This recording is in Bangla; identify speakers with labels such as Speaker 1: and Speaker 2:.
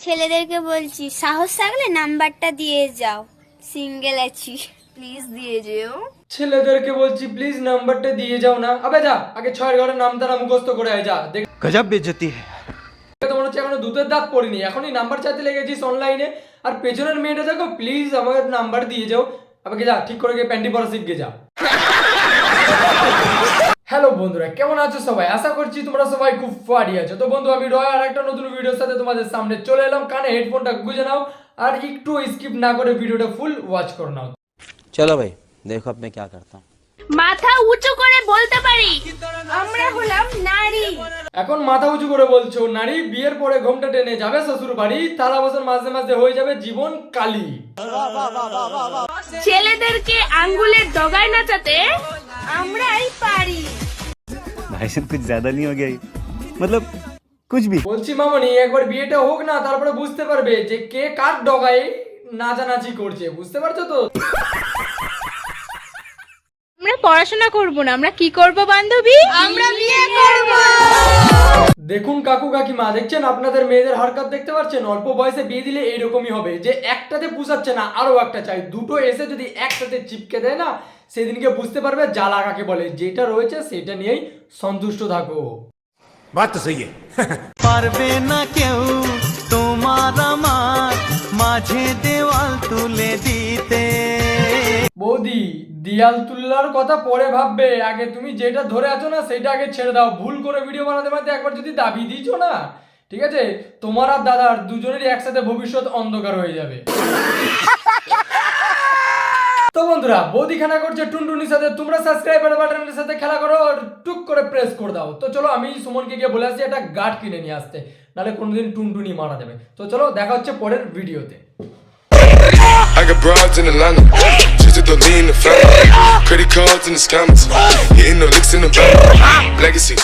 Speaker 1: ছেলেদেরকে বলছি সাহস থাকলে নাম্বারটা দিয়ে যাও, সিঙ্গেল আছি, প্লিজ দিয়ে যেও।
Speaker 2: ছেলেদেরকে বলছি প্লিজ নাম্বারটা দিয়ে যাও না। আবে যা, আগে 6 ঘরের নাম তারা মুখস্থ করে আয়, যা। দেখ
Speaker 3: गजब बेइज्जती है।
Speaker 2: তো মনে হচ্ছে এখনো দুধের দাঁত পড়িনি, এখনই নাম্বার চাইতে লেগেছিস অনলাইনে। আর পেছনের মেয়েটা দেখো, প্লিজ আমাকে নাম্বার দিয়ে যাও। আমাকে যা, ঠিক করে গিয়ে প্যান্টি পরা শিখে যা। হ্যালো বন্ধুরা, কেমন আছো সবাই? আশা করছি তোমরা সবাই খুব ফাড়ি আছো। তো বন্ধু, আমি রয় আর একটা নতুন ভিডিওর সাথে তোমাদের সামনে চলে এলাম। কানে হেডফোনটা গুঁজে নাও আর একটু স্কিপ না করে ভিডিওটা ফুল ওয়াচ করে নাও।
Speaker 3: चलो भाई देखो अब मैं क्या करता हूँ।
Speaker 1: মাথা উঁচু করে বলতে পারি আমরা হলাম নারী।
Speaker 2: এখন মাথা উঁচু করে বলছো নারী, বিয়ের পরে ঘোমটা টেনে যাবে শ্বশুর বাড়ি, থালা বাসন মাঝে মাঝে হয়ে যাবে জীবন কালি।
Speaker 1: ছেলেদেরকে আঙ্গুলের ডগায় নাচাতে আমরাই পারি।
Speaker 3: भाई साहब कुछ ज्यादा नहीं हो गया ये? मतलब कुछ भी।
Speaker 2: বলছি মামনি, একবার বিয়েটা হোক না, তারপরে বুঝতে পারবে যে কে কার ডগায় নাচানাচি করছে। বুঝতে পারছো তো?
Speaker 1: আমরা পড়াশোনা করব না, আমরা কি করব বান্ধবী? আমরা বিয়ে করব।
Speaker 2: দেখুন কাকু কাকিমা, দেখছেন আপনাদের মেয়েদের হারকাত দেখতে পাচ্ছেন? অল্প বয়সে বিয়ে দিলে এইরকমই হবে, যে একটাতে পুষাচ্ছে না, আরো একটা চাই। দুটো এসে যদি একসাথে চিপকে দেয় না, সেদিনকে বুঝতে পারবে জ্বালা কাকে বলে। যেটা রয়েছে সেটা নিয়েই সন্তুষ্ট থাকো।
Speaker 4: बात तो सही है।
Speaker 5: পারবে না কেউ তোমার আমার মাঝে দেওয়াল তুলে দিতে।
Speaker 2: বৌদি, দিয়াল তুল্লার কথা পরে ভাববে, আগে তুমি যেটা ধরে আছো না সেটা আগে ছেড়ে দাও। ভুল করে ভিডিও বানাতে বানাতে একবার যদি দাবি দিয়েছো না, ঠিক আছে, তোমার আর দাদার দুজনেরই একসাথে ভবিষ্যৎ অন্ধকার হয়ে যাবে। তো বন্ধুরা, বৌদি খেলা করছে টুনটুনির সাথে, তোমরা সাবস্ক্রাইবার বাটনের সাথে খেলা করো, টুক করে প্রেস করে দাও। তো চলো, আমি সুমনকে গিয়ে বলে আসছি একটা গার্ড কিনে নিয়ে আসতে, নাহলে কোনোদিন টুনটুনি মারা যাবে। তো চলো, দেখা হচ্ছে পরের ভিডিওতে।
Speaker 6: I got broads in Atlanta, just to lean the family. Credit cards in the scammers, hitting the licks in the bank. Legacies.